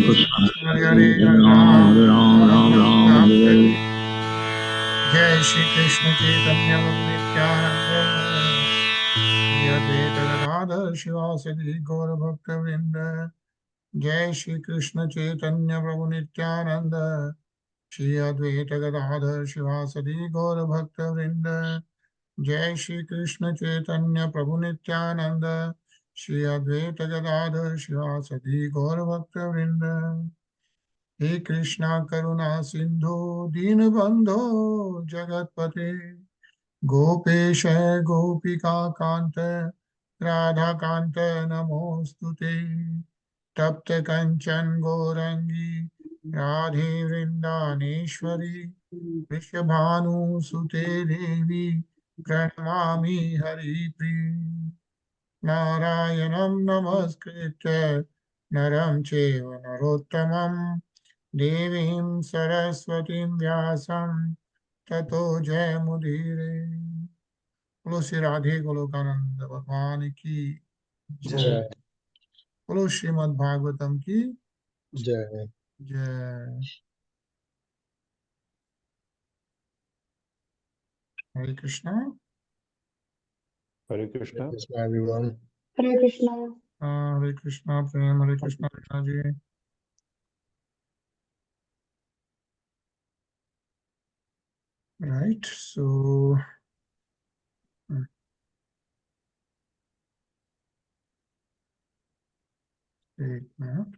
Hare Hare Ram Ram Hare. Jai Shri Krishna Chaitanya Nityananda Shri Advaita Gadadhar Shivasadi Gaura Bhakta Vrinda. Jai Shri Krishna Chaitanya Prabhu Nityananda Shri Advaita Gadadhar Shivasadi Gaura Bhakta Vrinda. Jai Shri Krishna Chaitanya Prabhu Nityananda Shri Advaita Gadadhar Shivasadi Gaura Bhakta Vrinda. हे कृष्णा करुणा सिंधु दीनबंधो जगतपते गोपेश गोपिका कांत राधा कांत नमोस्तुते तप्त कंचन गौरंगी राधे वृंदानेश्वरी वृषभानुसुते देवी प्रणमामि हरिप्रिये नारायणं नमस्कृत्य नरं चैव नरोत्तमं देवीं सरस्वतीं व्यासं ततो जयमुदीरे। बोलो श्री राधे गोलोकानंद भगवान की जय बोलो श्रीमद् भागवतम की जय। जय। Hare Krishna Hare Krishna. Krishna everyone. Hare Krishna. Hare Krishna Prem Hare Krishna Reena ji. Right so एक minute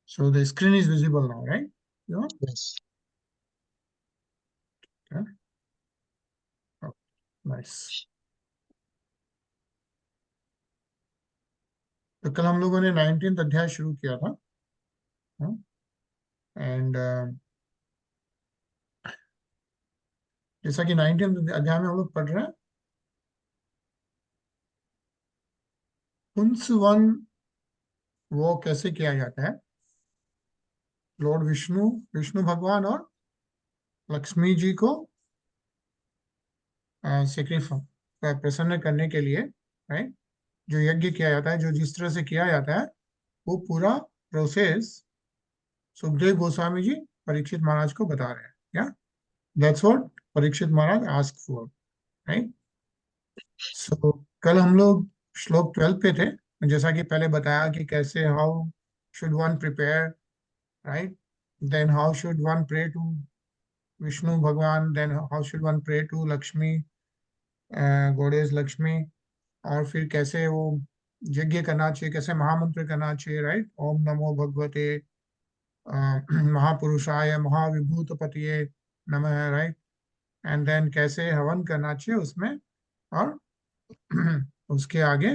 so the screen is visible now, right? Yeah. Yes. Okay. Oh, nice. तो कल हम लोगों ने 19th अध्याय शुरू किया था एंड जैसा कि 19th अध्याय में हम लोग पढ़ रहे हैं पुंसवन वो कैसे किया जाता है। लॉर्ड विष्णु भगवान और लक्ष्मी जी को प्रसन्न करने के लिए राइट जो यज्ञ किया जाता है जो जिस तरह से किया जाता है वो पूरा प्रोसेस सुखदेव गोस्वामी जी परीक्षित महाराज को बता रहे हैं। Yeah that's what Parikshit Maharaj ask for right. So कल हम लोग श्लोक 12 पे थे जैसा कि पहले बताया कि कैसे how should one prepare right then how should one pray to Vishnu भगवान then how should one pray to Lakshmi goddess Lakshmi और फिर कैसे वो यज्ञ करना चाहिए कैसे महामंत्र करना चाहिए राइट ओम नमो भगवते महापुरुषाय महाविभूतपतिये नमः राइट एंड देन कैसे हवन करना चाहिए उसमें और उसके आगे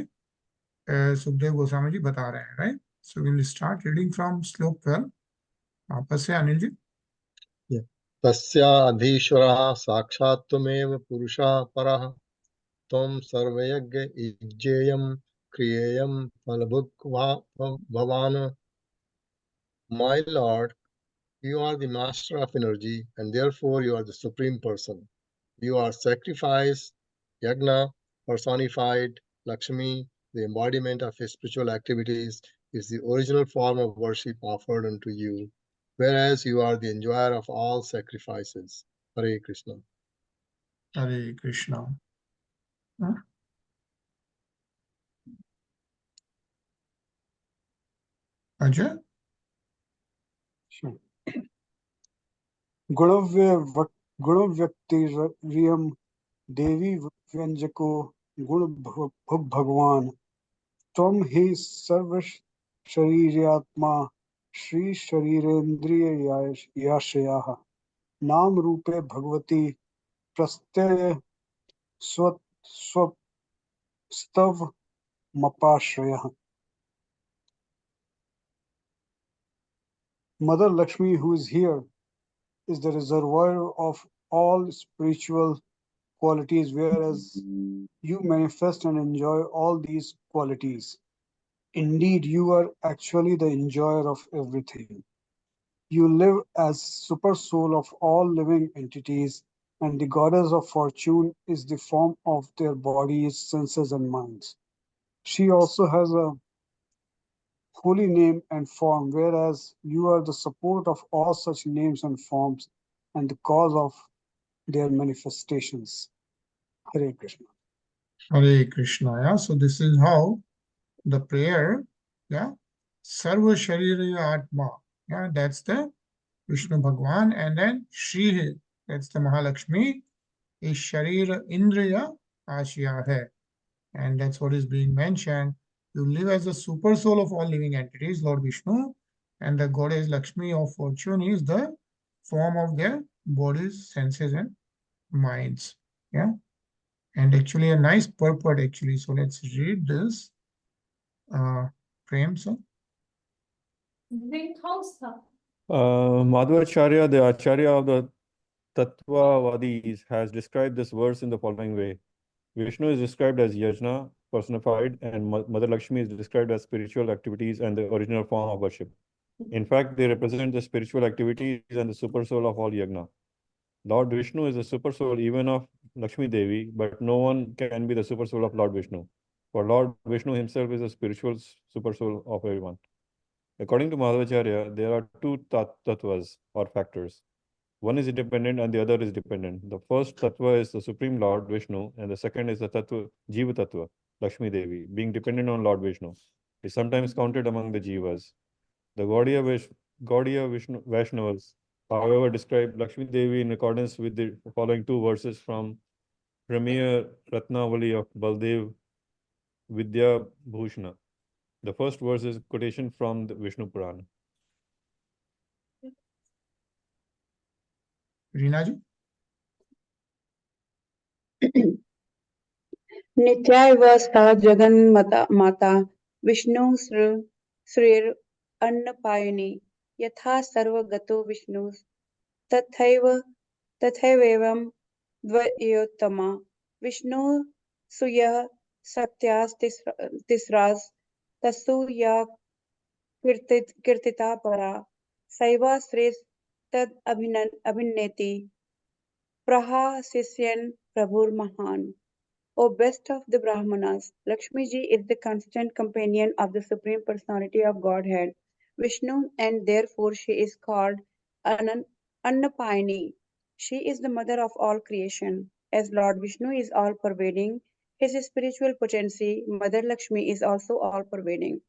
सुखदेव गोस्वामी जी बता रहे हैं right. So will start reading from श्लोक 12 वापस से अनिल जी। तस्याधीश्वरः साक्षात् त्वमेव पुरुषः परः त्वं सर्वयज्ञ इज्जेयं क्रियेयं फलभुक् भवान्। My Lord, you are the master of energy and therefore you are the supreme person. You are sacrifice, yagna, personified, Lakshmi, the embodiment of his spiritual activities, is the original form of worship offered unto you, whereas you are the enjoyer of all sacrifices. Hare Krishna. Hare Krishna. Ajay गुणव्यक्तिरियं देवी व्यंजको गुण भगवान त्वं हि सर्वशरीरात्मा श्री शरीरेन्द्रियाशयाः नाम रूपे भगवती प्रत्यय स्वस्तव मपाश्रयः। Mother Lakshmi, who is here, is the reservoir of all spiritual qualities, whereas you manifest and enjoy all these qualities. Indeed, you are actually the enjoyer of everything. You live as super soul of all living entities, and the goddess of fortune is the form of their bodies, senses, and minds. She also has a holy name and form, whereas you are the support of all such names and forms and the cause of their manifestations. Hare Krishna. Hare Krishna. Yeah. So this is how the prayer, yeah, Sarva Sharira Atma. Yeah, that's the Vishnu Bhagwan. And then Shri, that's the Mahalakshmi, is Sharira Indriya Ashiya hai. And that's what is being mentioned. You live as a super soul of all living entities, Lord Vishnu, and the goddess Lakshmi of fortune is the form of their bodies, senses, and minds. Yeah. And actually a nice purport actually. So let's read this. Prem, sir. Madhvacharya, the Acharya of the Tattvavadis, has described this verse in the following way. Vishnu is described as Yajna, personified, and Mother Lakshmi is described as spiritual activities and the original form of worship. In fact, they represent the spiritual activities and the super soul of all Yajna. Lord Vishnu is the super soul even of Lakshmi Devi, but no one can be the super soul of Lord Vishnu. For Lord Vishnu himself is the spiritual super soul of everyone. According to Madhvacharya, there are two tattvas or factors. One is independent and the other is dependent. The first tattva is the Supreme Lord Vishnu, and the second is the tattva, Jiva tattva, Lakshmi Devi, being dependent on Lord Vishnu. Is sometimes counted among the Jivas. The Gaudiya Vaishnavas, however, describe Lakshmi Devi in accordance with the following two verses from Premier Ratnavali of Baldev Vidya Bhushana. The first verse is quotation from the Vishnu Purana. Reena ji. नित्याय सा जगन्माता माता विष्णु श्रीर अन्नपायिनी यथा सर्वगतो विष्णु तथैवं द्वयोत्तमा विष्णु सुयः सत्यास्तिस्रास् तस्सु या कीर्तिता परा सैवा श्रेष्ठ अभिनेति प्रहासिष्यन् प्रभुर्महान्. O best of the Brahmanas, Lakshmi ji is the constant companion of the Supreme Personality of Godhead, Vishnu, and therefore she is called Annapayini. She is the mother of all creation. As Lord Vishnu is all-pervading, his spiritual potency, Mother Lakshmi, is also all-pervading.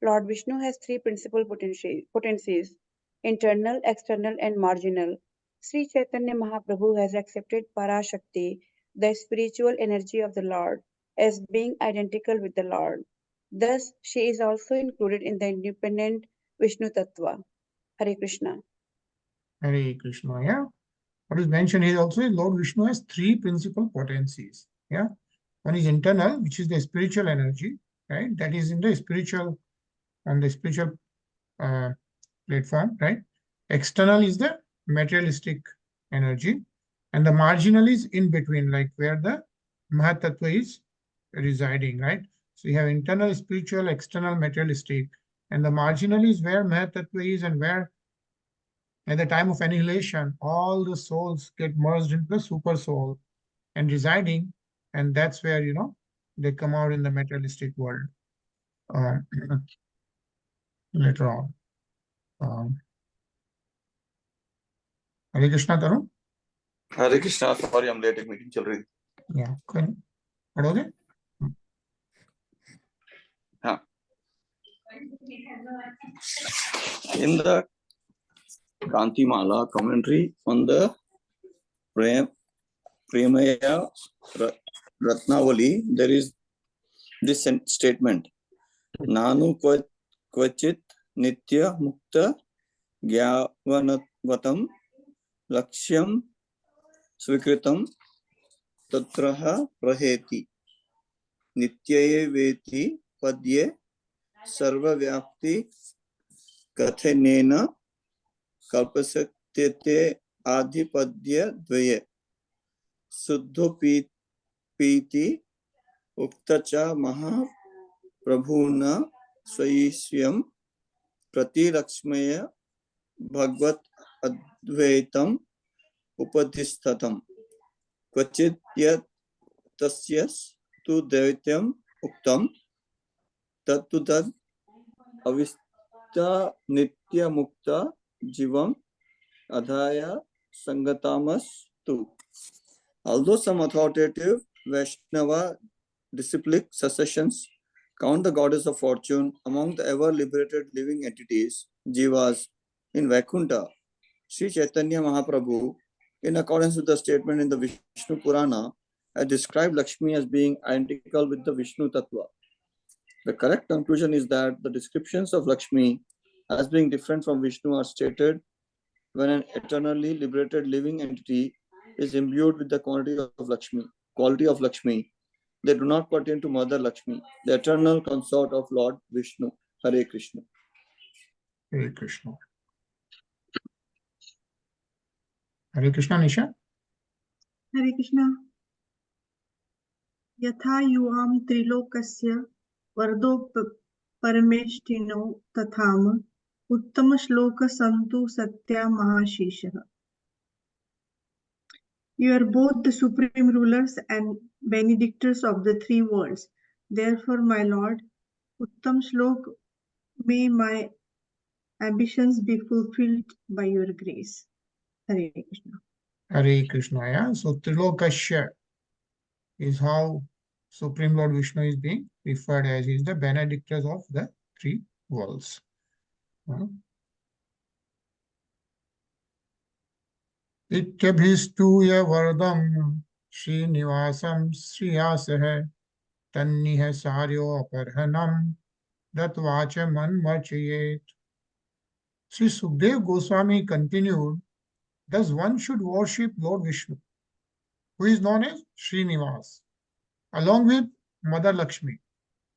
Lord Vishnu has three principal potencies, internal, external, and marginal. Sri Chaitanya Mahaprabhu has accepted Parashakti, the spiritual energy of the Lord, as being identical with the Lord. Thus, she is also included in the independent Vishnu Tattva. Hare Krishna. Hare Krishna. Yeah. What is mentioned here also is Lord Vishnu has three principal potencies. Yeah. One is internal, which is the spiritual energy, right? That is in the spiritual, on the spiritual platform, right? External is the materialistic energy, and the marginal is in between, like where the Mahatattva is residing, right? So you have internal spiritual, external materialistic, and the marginal is where Mahatattva is, and where at the time of annihilation, all the souls get merged into the super soul and residing, and that's where, you know, they come out in the materialistic world later on. Hare Krishna, Tarun? Hare Krishna, sorry, I'm late. Meeting चल रही थी. Yeah, पढ़ोगे? हाँ. In the Kantimala commentary on the Premaya Ratnavali, there is this statement: Nanu kvachit nitya mukta gyavanatam lakshyam svikritam tatraha praheti nityaye veti padye sarvavyapti kathanena kalpasatyate adhipadya dvaye suddho piti uktacha maha prabhuna स्वयं प्रतिलक्ष्मय भगवत अद्वैतम उपदिष्टतम क्वचित् यत् तस्य तु दैत्यम उक्तम तत्तु तद् अविष्टा नित्य मुक्त जीवम अधाय संगतामस्तु. Although some authoritative Vaishnava disciplic successions count the goddess of fortune among the ever liberated living entities, jivas, in Vaikuntha, Sri Chaitanya Mahaprabhu, in accordance with the statement in the Vishnu Purana, has described Lakshmi as being identical with the Vishnu Tattva. The correct conclusion is that the descriptions of Lakshmi as being different from Vishnu are stated when an eternally liberated living entity is imbued with the quality of Lakshmi. They do not pertain to Mother Lakshmi, the eternal consort of Lord Vishnu. Hare Krishna. Hare Krishna. Hare Krishna, Nisha. Hare Krishna. Yatha yuam trilokasya vardo parameshthino tatham uttama shloka santu satya mahashishah. You are both the supreme rulers and benedictors of the three worlds. Therefore, my Lord, Uttam Shlok, may my ambitions be fulfilled by your grace. Hare Krishna. Hare Krishna, yeah. So Trilokasya is how Supreme Lord Vishnu is being referred as. He is the benedictor of the three worlds. Ityabhistuya vardam Srinivasam Sriyasah Tanniha Saryo Aparhanam Datvacha Manmachayet. Sri Sukdev Goswami continued, thus one should worship Lord Vishnu, who is known as Srinivas, along with Mother Lakshmi,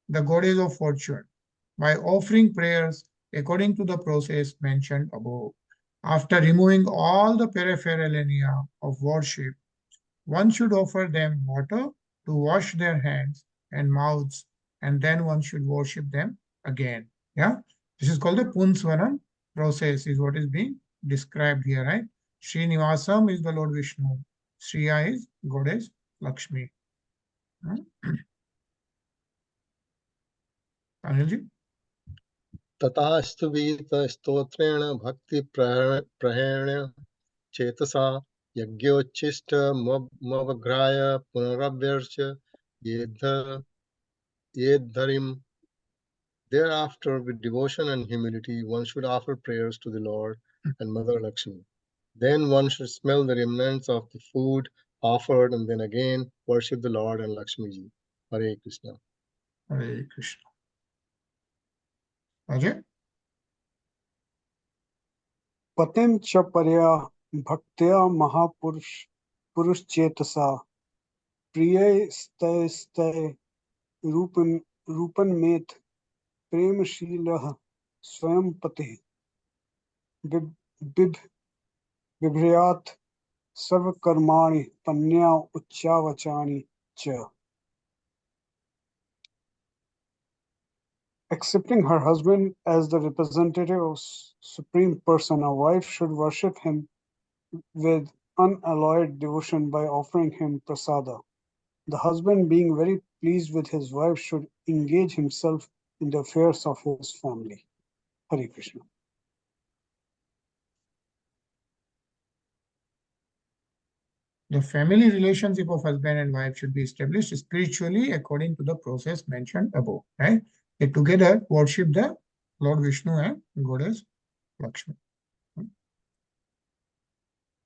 the goddess of fortune, by offering prayers according to the process mentioned above. After removing all the paraphernalia of worship, one should offer them water to wash their hands and mouths, and then one should worship them again. Yeah, this is called the Puṁsavana process, is what is being described here, right? Srinivasam is the Lord Vishnu. Sriya is goddess Lakshmi. Anilji? तथास्तुवीत स्तोत्रेण भक्ति प्रहेण चेतसा यज्ञोच्छिष्ट मवघ्राय पुनरभ्यर्च येद्धरिम्. Thereafter, with devotion and humility, one should offer prayers to the Lord and Mother Lakshmi. Then one should smell the remnants of the food offered and then again worship the Lord and Lakshmi ji. Hare Krishna. Hare Krishna. Ajay? Patim cha parya bhaktya purush chetasa priya stay rupan met prem shilah swam pati bibhriyat sarva karmani tanya uchavachani cha. Accepting her husband as the representative of Supreme Person, a wife should worship him with unalloyed devotion by offering him prasada. The husband, being very pleased with his wife, should engage himself in the affairs of his family. Hare Krishna. The family relationship of husband and wife should be established spiritually according to the process mentioned above. Right? They together worship the Lord Vishnu and Goddess Lakshmi.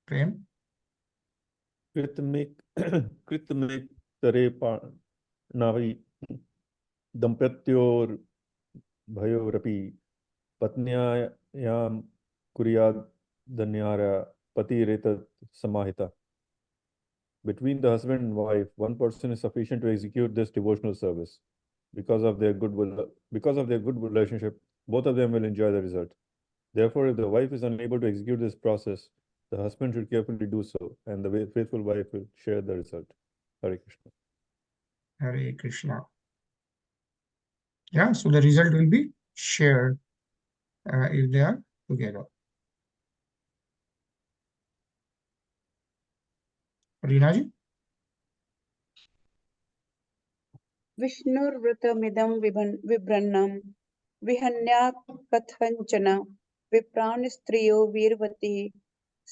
Prem? कृतमेक कृतमेक तरे नावी दंपत्योर भयोरपि पत्न्यायां कुर्याद् Dhanyara पतिरेतत् समाहिता. Between the husband and wife, one person is sufficient to execute this devotional service. Because of their good relationship, both of them will enjoy the result. Therefore, if the wife is unable to execute this process, the husband should carefully do so, and the faithful wife will share the result. Hare Krishna. Hare Krishna. Yeah, so the result will be shared if they are together. Reena ji? विष्णुर्वृतमिदं विभ्रन्नं विहन्यात् कथञ्चन विप्रान् स्त्रियो वीरवती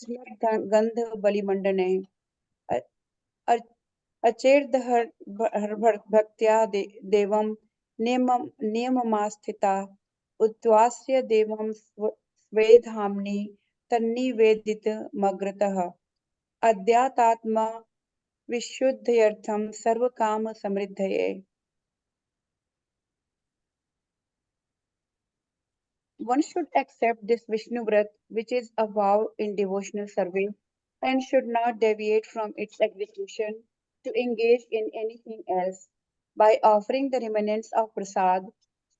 स्मद्गन्धबलिमण्डने अचेर्दहर्भक्त्या देवं नियममास्थिता उद्वास्य देवं स्वेधाम्नि तन्निवेदितमग्रतः अद्यातात्मा विशुद्धयर्थं सर्वकामसमृद्धये. One should accept this Vishnu Vrat, which is a vow in devotional service, and should not deviate from its execution to engage in anything else. By offering the remnants of prasad,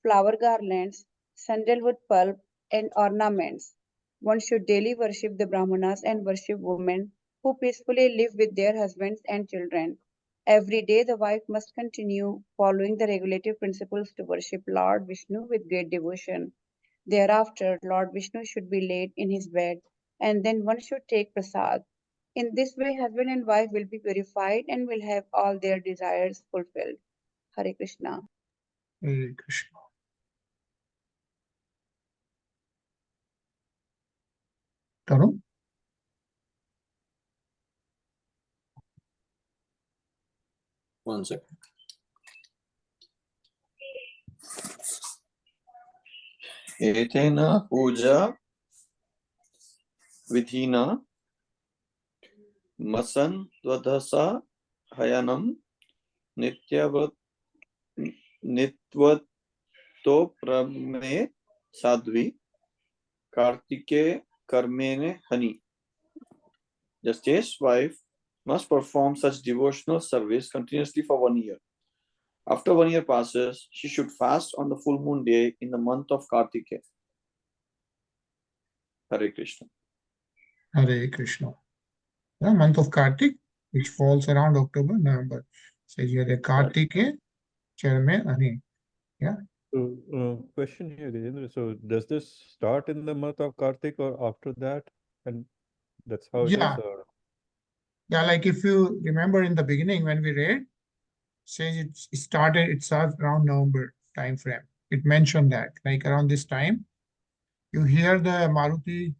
flower garlands, sandalwood pulp, and ornaments, one should daily worship the Brahmanas and worship women who peacefully live with their husbands and children. Every day, the wife must continue following the regulative principles to worship Lord Vishnu with great devotion. Thereafter, Lord Vishnu should be laid in his bed, and then one should take prasad. In this way, husband and wife will be purified and will have all their desires fulfilled. Hare Krishna. Hare Krishna. Tarun? One second. एतेन पूजा विधिना मसन त्वदसा हयनम नित्यवतो प्रमे साध्वी कार्तिके कर्मेने हनि. The chaste wife must perform such devotional service continuously for 1 year. After 1 year passes, she should fast on the full moon day in the month of Kartike. Hare Krishna. Hare Krishna. The month of Kartik, which falls around October, November. Says here the Kartike Charme Ani. Yeah. So, question here, Gajendra. So, does this start in the month of Kartik or after that? And that's how it is? Yeah. Yeah, like if you remember in the beginning when we read, says it started itself around November time frame. It mentioned that, like around this time, you hear the Maruti,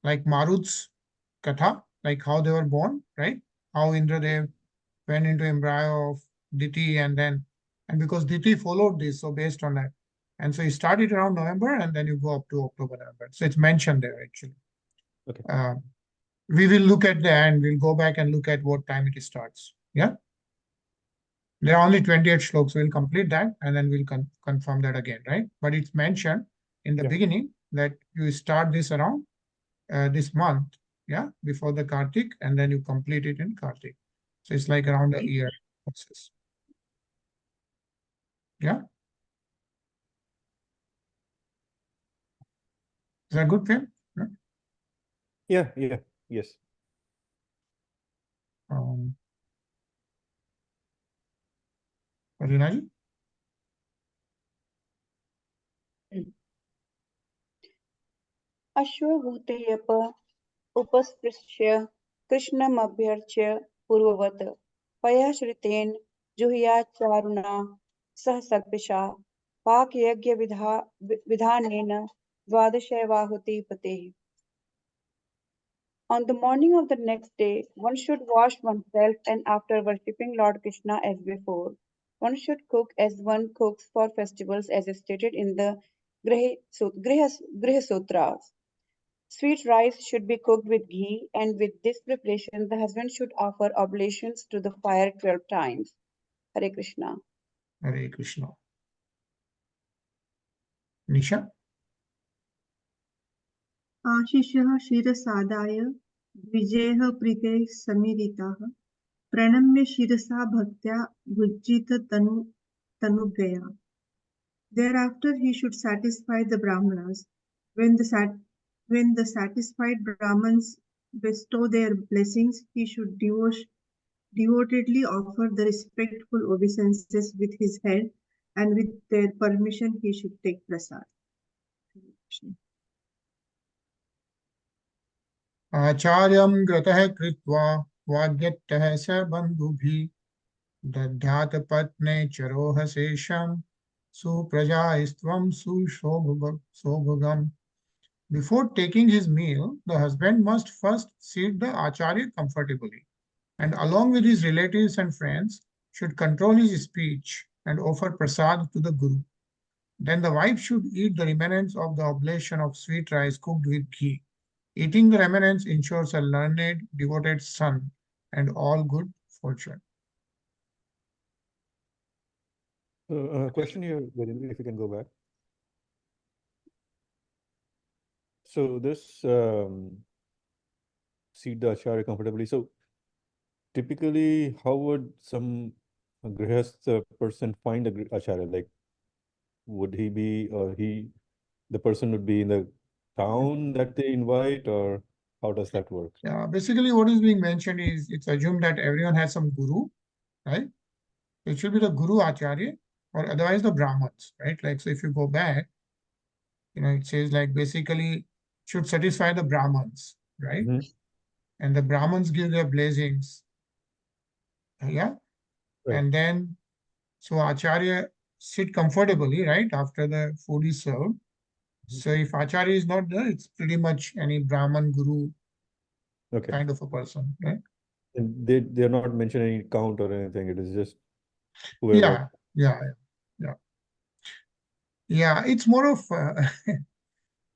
like Marut's Katha, like how they were born, right? How Indradev went into embryo of Diti and because Diti followed this, so based on that. And so you started around November and then you go up to October, November. So it's mentioned there actually. Okay. We will look at the end, we'll go back and look at what time it starts. Yeah. There are only 28 shloks. We'll complete that and then we'll confirm that again, right? But it's mentioned in the beginning that you start this around this month, yeah, before the Kartik, and then you complete it in Kartik. So it's like around a year process. Yeah. Is that good, Phil? Yeah. Yes. Reena ji? अश्वभूतेऽप उपस्पृश्य कृष्णमभ्यर्च्य पूर्ववत् पयाश्रितेन जुह्याचारुणा सह सद्भिषा पाकयज्ञविधानेन द्वादशैवाहुतिपतेः. On the morning of the next day, one should wash oneself, and after worshipping Lord Krishna as before, one should cook as one cooks for festivals as stated in the Griha Sutras. Sweet rice should be cooked with ghee, and with this preparation, the husband should offer oblations to the fire 12 times. Hare Krishna. Hare Krishna. Nisha? आशिषः शिरसादाय द्विजेः प्रीते समीरिताः प्रणम्य शिरसा भक्त्या भुजित तनुगया. Thereafter he should satisfy the Brahmanas. When the satisfied Brahmins bestow their blessings, he should devotedly offer the respectful obeisances with his head and with their permission he should take prasad. आचार्यं ग्रतः कृत्वा वाग्यतः स बन्धुभिः दद्यात् पत्ने चरोह शेषं सुप्रजास्त्वं सुशोभगम्. Before taking his meal, the husband must first seat the acharya comfortably, and along with his relatives and friends, should control his speech and offer prasad to the guru. Then the wife should eat the remnants of the oblation of sweet rice cooked with ghee. Eating the remnants ensures a learned, devoted son and all good fortune. Question here, Virendra, if you can go back. So this seat the acharya comfortably. So typically, how would some grihastha person find a acharya? Like, would he be, or the person would be in the town that they invite, or how does that work? Yeah, basically what is being mentioned is it's assumed that everyone has some guru, right? It should be the guru acharya or otherwise the brahmans, right? Like, so if you go back, it says like basically should satisfy the brahmans, right? And the brahmans give their blessings, yeah? Right. And then, so acharya sit comfortably, right? After the food is served. So if acharya is not there, it's pretty much any brahman guru kind of a person, right? And they're not mentioning any count or anything. It is just whoever. Yeah. It's more of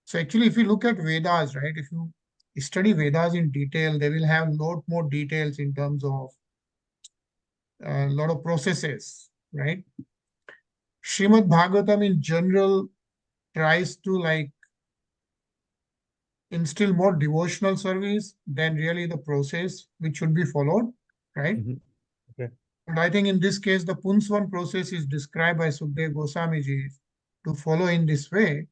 so actually, if you look at Vedas, right? If you study Vedas in detail, they will have a lot more details in terms of a lot of processes, right? Srimad Bhagavatam in general tries to like instill more devotional service than really the process which should be followed, right? Okay. And I think in this case, the Puṁsavana process is described by Sukadeva Goswami ji to follow in this way.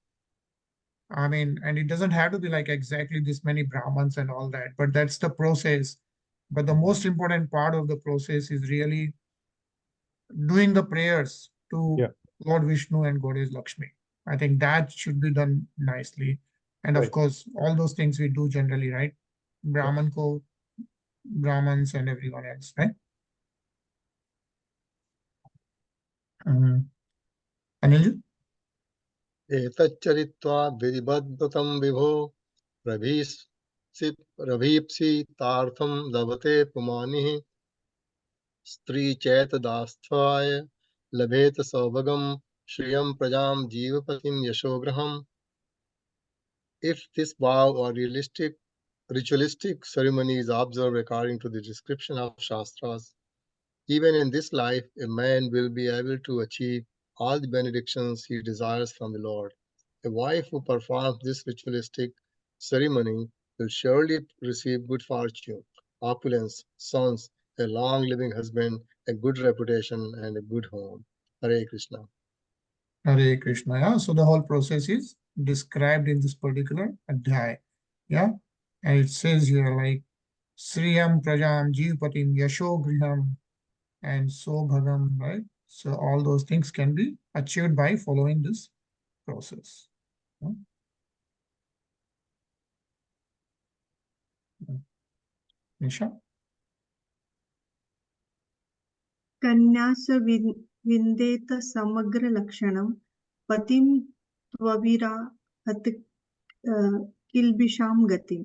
I mean, and it doesn't have to be like exactly this many Brahmins and all that, but that's the process. But the most important part of the process is really doing the prayers to Lord Vishnu and Goddess Lakshmi. I think that should be done nicely. And of course, all those things we do generally, right? Brahmins and everyone else, right? Anil? एतच्चरित्वा विधिबद्धतं विभो रभीप्सितार्थं लभते पुमानिः स्त्रीचैतदास्थाय लभेत सौभगं श्रियं प्रजां जीवपतिं यशोग्रहम्. If this vow or ritualistic ceremony is observed according to the description of Shastras, even in this life, a man will be able to achieve all the benedictions he desires from the Lord. A wife who performs this ritualistic ceremony will surely receive good fortune, opulence, sons, a long-living husband, a good reputation, and a good home. Hare Krishna. Hare Krishna. Yeah. So the whole process is described in this particular adhyay. Yeah. And it says here like Sriyam Prajam Jeevapatim Yasho Griham and Sobhagam, right? So all those things can be achieved by following this process. Yeah. Nisha? कन्यास विन्देत समग्र लक्षणं पतिं त्वविरा हत किल्बिषां गतिं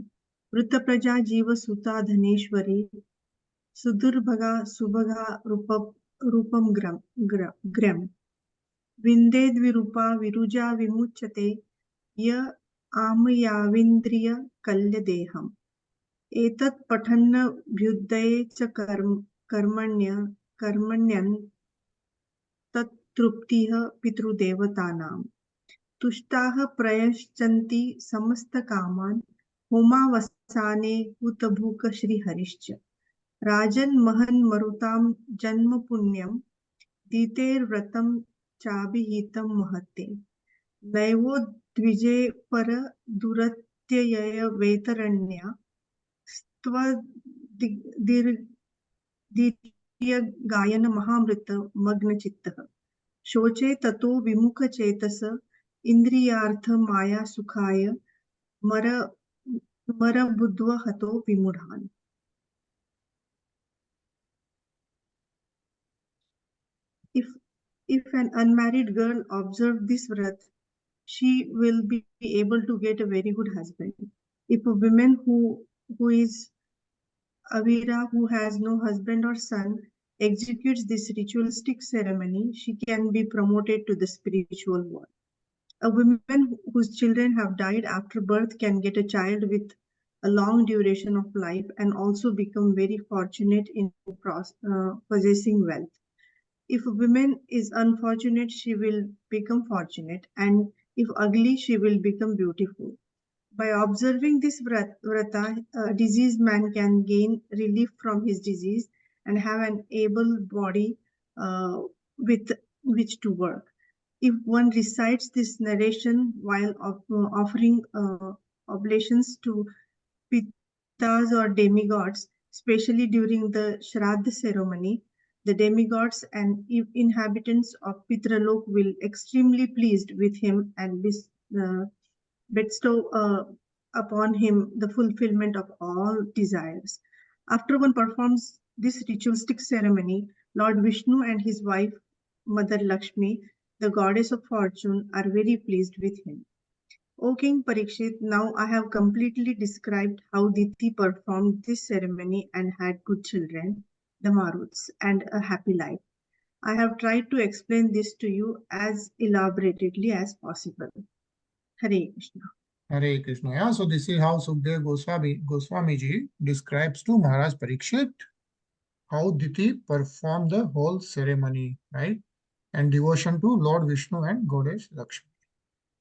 वृतप्रजा जीवसुता धनेश्वरी सुदुर्भगा सुभगा रूपं ग्रम विन्देद्विरूपा विरुजा विमुच्यते य आमयाविन्द्रिय कल्यदेहम् एतत् पठन्नभ्युदये च कर्मण्यन् तत्तृप्तिः पितृदेवतानां तुष्टाः प्रयश्चन्ति समस्तकामान् होमावसाने हुतभुक् श्रीहरिश्च राजन् महन् मरुतां जन्म पुण्यं दीतेर्व्रतं चाभिहितं महते नैवो द्विजे पर दुरत्यय वेतरण्या गायन महामृत मग्न चित्तः शोचे ततो विमुख चेतस इंद्रियार्थ माया सुखाय मर मर बुद्ध्व हतो विमूढ़ान. If an unmarried girl observes this vrat, she will be able to get a very good husband. If a woman who is Avira, who has no husband or son, executes this ritualistic ceremony, she can be promoted to the spiritual world. A woman whose children have died after birth can get a child with a long duration of life and also become very fortunate in possessing wealth. If a woman is unfortunate, she will become fortunate, and if ugly, she will become beautiful. By observing this vrata, a diseased man can gain relief from his disease and have an able body with which to work. If one recites this narration while offering oblations to pitas or demigods, especially during the Shraddha ceremony, the demigods and inhabitants of Pitralok will extremely pleased with him and bestow upon him the fulfillment of all desires. After one performs this ritualistic ceremony, Lord Vishnu and his wife, Mother Lakshmi, the goddess of fortune, are very pleased with him. O King Parikshit, now I have completely described how Diti performed this ceremony and had good children, the Maruts, and a happy life. I have tried to explain this to you as elaborately as possible. Hare Krishna. Hare Krishna. Yeah, so this is how Sukdev Goswami ji describes to Maharaj Parikshit how Diti performed the whole ceremony, right? And devotion to Lord Vishnu and Goddess Lakshmi.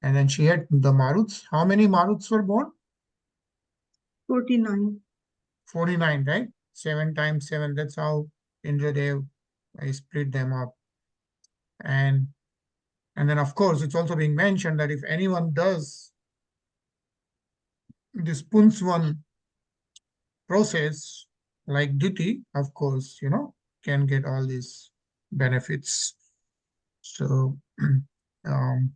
And then she had the Maruts. How many Maruts were born? 49. 49, right? 7 times 7. That's how Indradev split them up. And then, of course, it's also being mentioned that if anyone does this Puṁsavana process like Diti, of course, can get all these benefits. So, and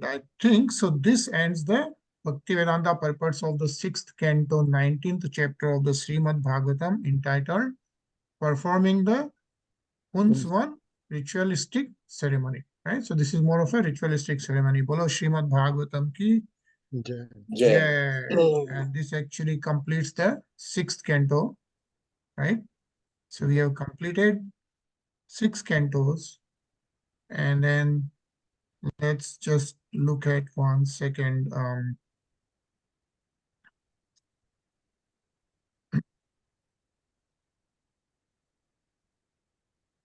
I think so. This ends the Bhaktivedanta purpose of the 6th canto, 19th chapter of the Srimad Bhagavatam, entitled Performing the Puṁsavana Ritualistic Ceremony. Right? So this is more of a ritualistic ceremony. Bolo Srimad Bhagavatam ki Jai. Jai. And this actually completes the 6th canto. Right? So we have completed 6 cantos. And then let's just look at 1 second.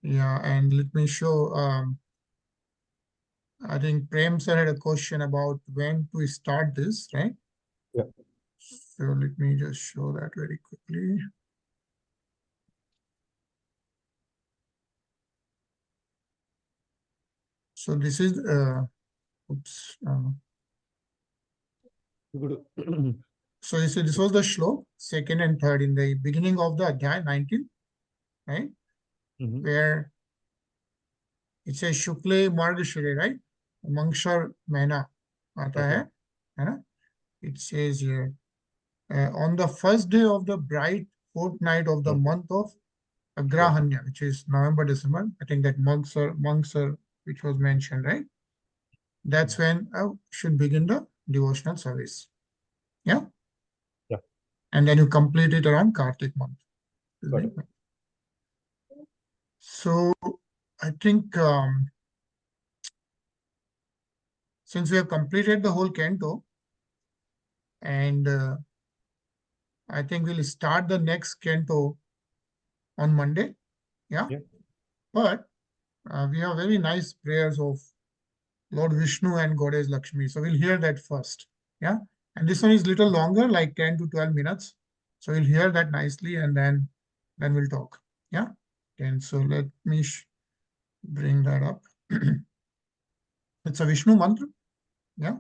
Yeah, and let me show. I think Prem sir had a question about when to start this, right? Yeah. So let me just show that very quickly. So this is, oops. So this was the shlok, 2nd and 3rd in the beginning of the Adhyay 19, right? Where it says Shukle Margashire, right? Mangshar Mahina aata hai, it says here, on the first day of the bright fortnight of the month of Agrahanya, which is November, December, I think that Mangsar, which was mentioned, right? That's when should begin the devotional service. Yeah? Yeah. And then you complete it around Kartik month. So I think since we have completed the whole canto, and I think we'll start the next canto on Monday. Yeah. But we have very nice prayers of Lord Vishnu and Goddess Lakshmi. So we'll hear that first. Yeah. And this one is little longer, like 10 to 12 minutes. So we'll hear that nicely, and then we'll talk. Yeah. And so let me bring that up. It's a Vishnu mantra. Yeah.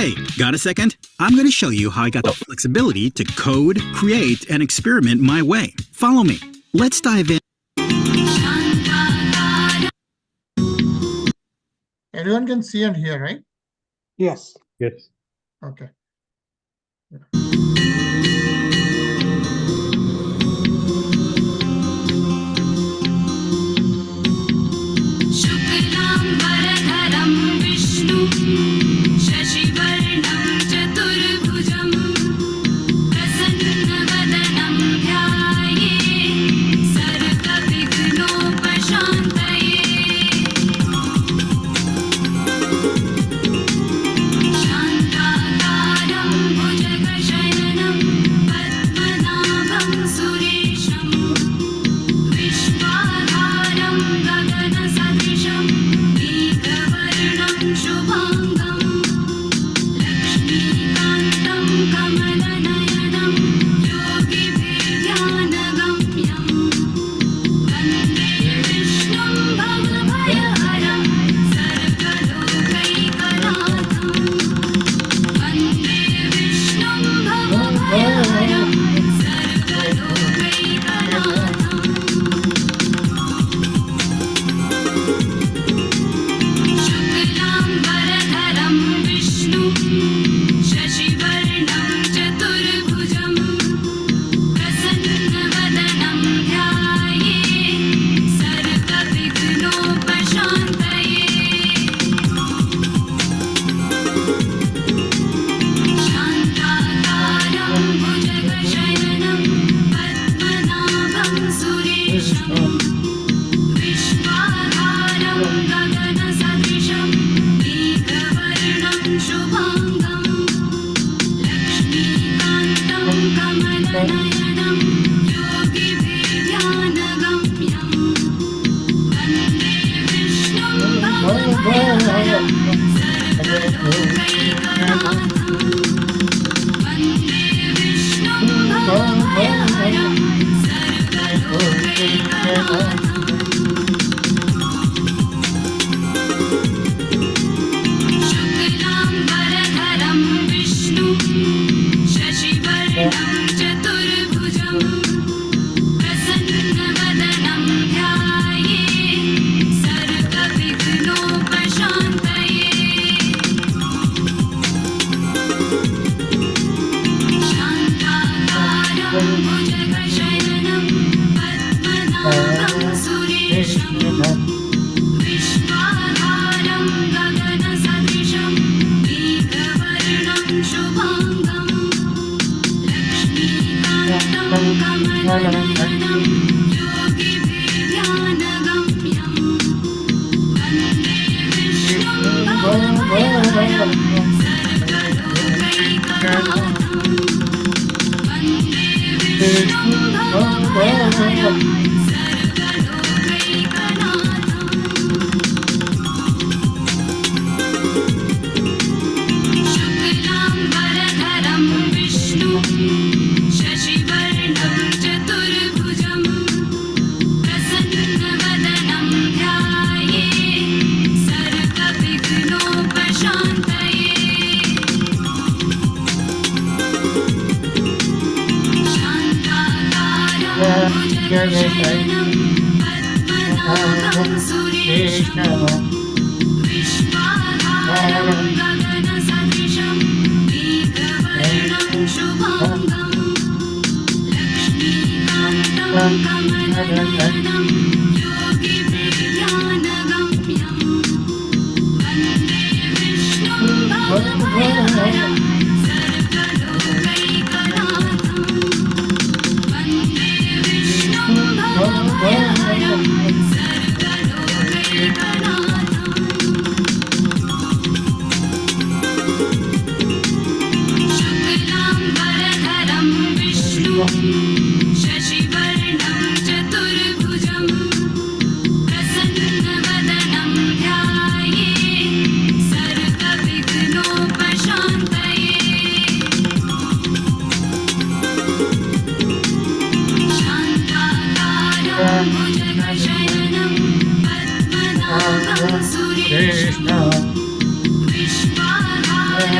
Hey, got a second? I'm going to show you how I got the flexibility to code, create, and experiment my way. Follow me. Let's dive in. Everyone can see and hear, right? Yes. Yes. Okay.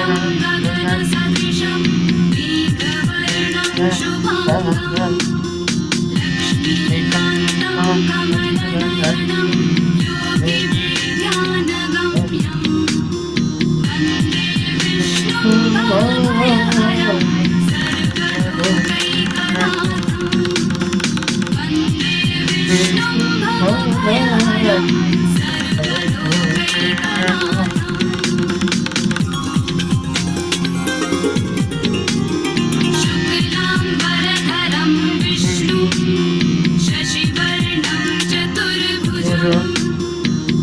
गगनसदृशं दीर्घवर्णं शुभाङ्गं लक्ष्मीकान्तं कमलनयनं योगिभिर्ध्यानगम्यं वन्दे विष्णुं भवभयहरं सर्वलोकैकनाथं वन्दे विष्णुं भवभयहरं सर्वलोकैकनाथम् शुक्लाम्बरधरं विष्णुं शशिवर्णं चतुर्भुजं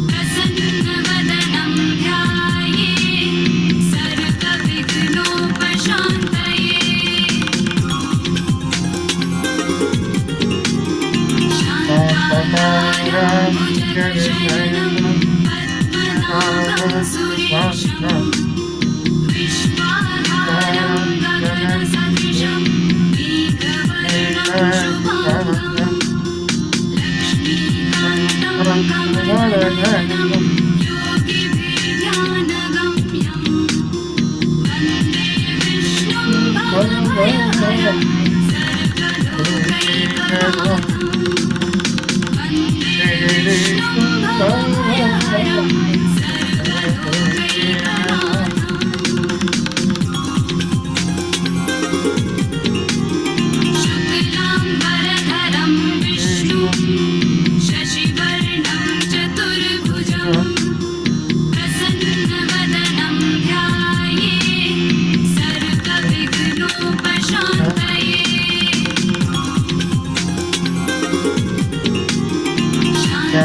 प्रसन्नवदनं ध्यायेत् सर्वविघ्नोपशान्तये शान्ताकारं भुजगशयनं पद्मनाभं सुरेशं विश्वाधारं गगनसदृशं दीर्घवर्णं शुभाङ्गं लक्ष्मीकान्तं कमलनयनं योगिभिर्ध्यानगम्यं वन्दे विष्णुं भवभयहरं सर्वलोकैकनाथं वन्दे विष्णुं भवभयहरं सर्वलोकैकनाथम् शुक्लाम्बरधरं विष्णुं शशिवर्णं चतुर्भुजं प्रसन्नवदनं ध्यायेत् सर्वविघ्नोपशान्तये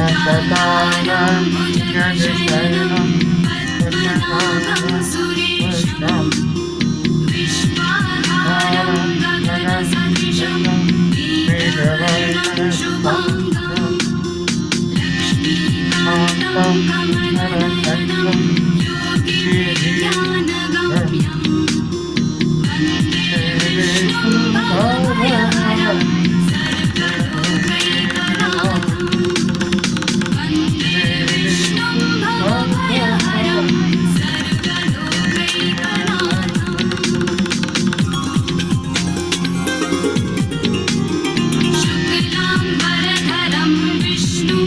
शान्ताकारं भुजगशयनं पद्मनाभं सुरेशं विश्वाधारं गगनसदृशं दीर्घवर्णं शुभाङ्गं लक्ष्मीकान्तं कमलनयनं योगिभिर्ध्यानगम्यं वन्दे विष्णुं भवभयहरं सर्वलोकैकनाथं वन्दे विष्णुं भवभयहरं सर्वलोकैकनाथम् शुक्लाम्बरधरं विष्णुं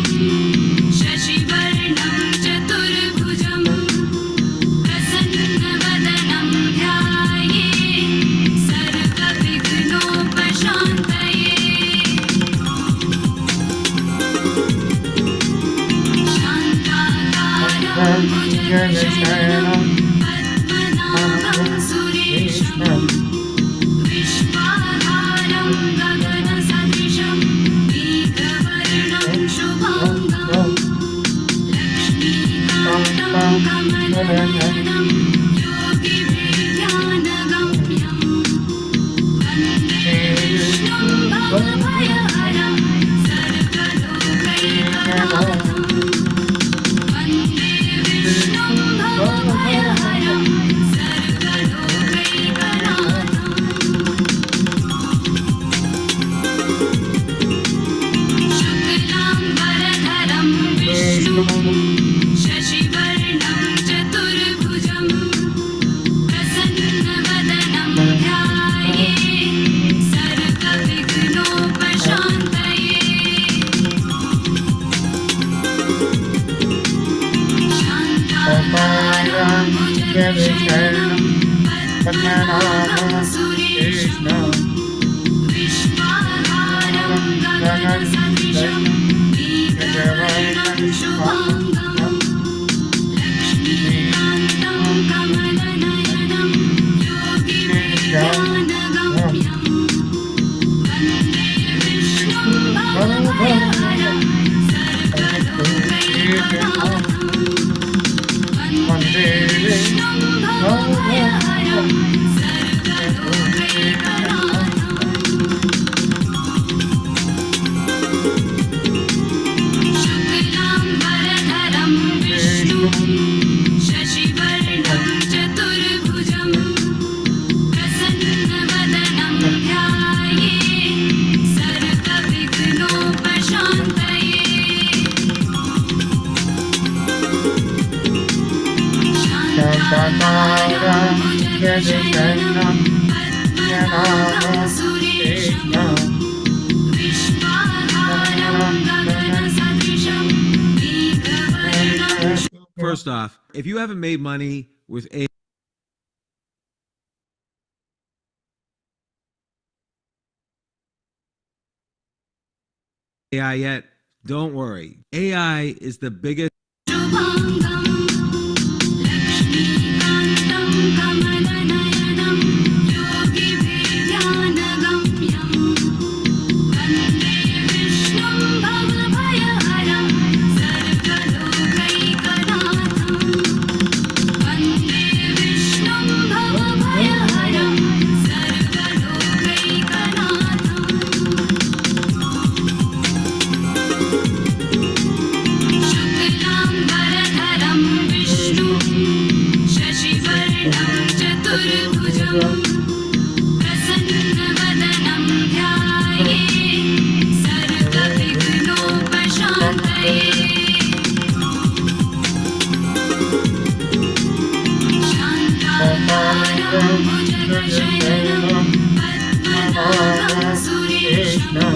शशिवर्णं चतुर्भुजं प्रसन्नवदनं ध्यायेत् सर्वविघ्नोपशान्तये शान्ताकारं भुजगशयनं पद्मनाभं सुरेशं विश्वाधारं गगनसदृशं दीर्घवर्णं शुभाङ्गं लक्ष्मीकान्तं कमलनयनं योगिभिर्ध्यानगम्यं वन्दे विष्णुं भवभयहरं सर्वलोकैकनाथं वन्दे विष्णुं भवभयहरं सर्वलोकैकनाथम् शुक्लाम्बरधरं विष्णुं शशिवर्णं चतुर्भुजं प्रसन्नवदनं ध्यायेत् सर्वविघ्नोपशान्तये शान्ताकारं भुजगशयनं पद्मनाभं सुरेशं विश्वाधारं गगनसदृशं दीर्घवर्णं शुभाङ्गं लक्ष्मीकान्तं कमलनयनं योगिभिर्ध्यानगम्यं वन्दे विष्णुं भवभयहरं सर्वलोकैकनाथं वन्दे विष्णुं भवभयहरं सर्वलोकैकनाथम् शुक्लाम्बरधरं विष्णुं शशिवर्णं चतुर्भुजं प्रसन्नवदनं ध्यायेत् सर्वविघ्नोपशान्तये शान्ताकारं भुजगशयनं पद्मनाभं सुरेशं विश्वाधारं गगनसदृशं मेघवर्णं. First off, if you haven't made money with AI yet, don't worry. AI is the biggest. शुभाङ्गं लक्ष्मीकान्तं कमलनयनं योगिभिर्ध्यानगम्यं वन्दे विष्णुं भवभयहरं सर्वलोकैकनाथं वन्दे विष्णुं भवभयहरं सर्वलोकैकनाथम् शुक्लाम्बरधरं विष्णुं शशिवर्णं चतुर्भुजं प्रसन्नवदनं ध्यायेत् सर्वविघ्नोपशान्तये शान्ताकारं भुजगशयनं पद्मनाभं सुरेशं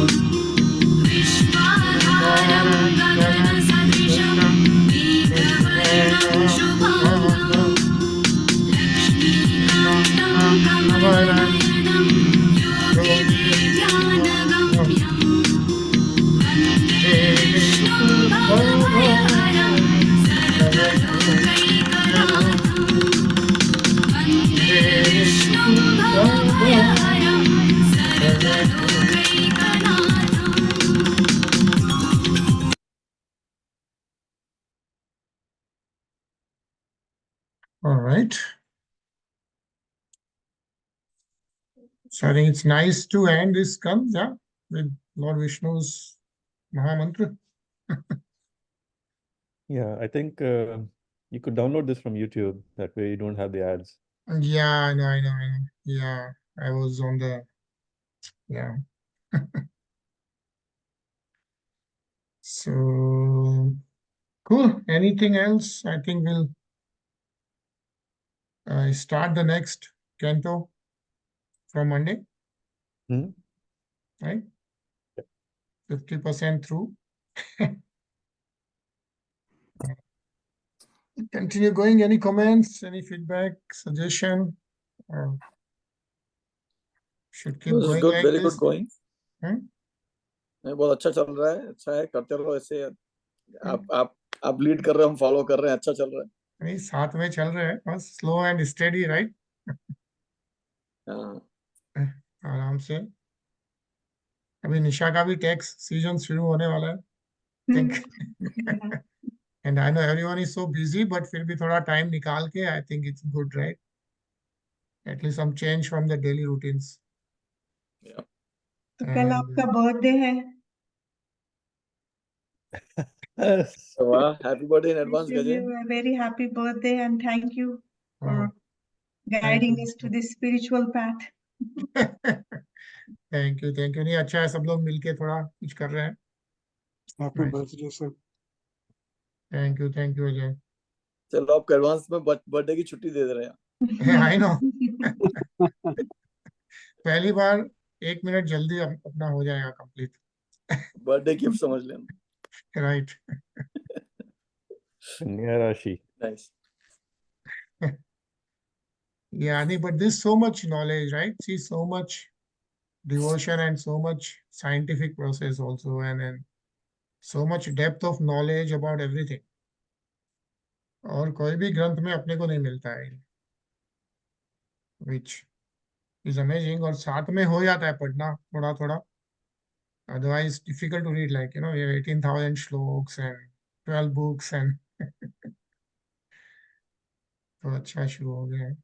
विश्वाधारं गगनसदृशं मेघवर्णं शुभाङ्गं लक्ष्मीकान्तं कमलनयनं योगिभिर्ध्यानगम्यं वन्दे विष्णुं भवभयहरं सर्वलोकैकनाथं वन्दे विष्णुं भवभयहरं सर्वलोकैकनाथम्. All right. So I think it's nice to end this kanza with Lord Vishnu's Mahamantra. Yeah, I think you could download this from YouTube. That way you don't have the ads. Yeah, I know. Yeah, I was on the, yeah. So, cool. Anything else? I think we'll start the next canto from Monday, Hmm? right? 50% through. Continue going. Any comments, any feedback, suggestion? Or should keep This is going good, like very good this? going. Hmm? बहुत अच्छा चल रहा है, अच्छा है, करते रहो ऐसे. आप लीड कर रहे हो, हम फॉलो कर रहे हैं, अच्छा चल रहा है. नहीं, साथ में चल रहे हैं, बस स्लो एंड स्टेडी, राइट? हाँ. आराम से. अभी निशा का भी टैक्स सीजन शुरू होने वाला है, think. And I know everyone is so busy, but फिर भी थोड़ा टाइम निकाल के, I think it's good, right? At least some change from the daily routines. तो कल आपका बर्थडे है. So, happy birthday in advance, Wish Gajen. you a very happy birthday and thank you for guiding us to this spiritual path. Thank you. नहीं, अच्छा है, सब लोग मिलके थोड़ा कुछ कर रहे हैं. Happy birthday, sir. Thank you Ajay. चलो आपको एडवांस में बर्थडे की छुट्टी दे रहे हैं. I know. पहली बार 1 मिनट जल्दी अपना हो जाएगा कंप्लीट. बर्थडे गिफ्ट समझ लेना. Right. Kanya Rashi. Nice. Yeah, but there's so much knowledge, right? See, so much devotion and so much scientific process also, and so much depth of knowledge about everything. और कोई भी ग्रंथ में अपने को नहीं मिलता है, which is amazing. और साथ में हो जाता है पढ़ना थोड़ा थोड़ा. Otherwise, difficult to read. Like, we have 18,000 shloks and 12 books and तो अच्छा शुरू हो गया है.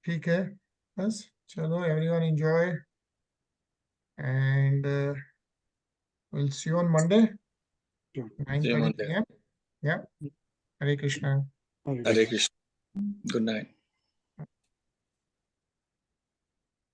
ठीक है, बस चलो, everyone enjoy and we'll see you on Monday, 9:30 p.m. Yeah. Hare Krishna. Hare Krishna. Good night.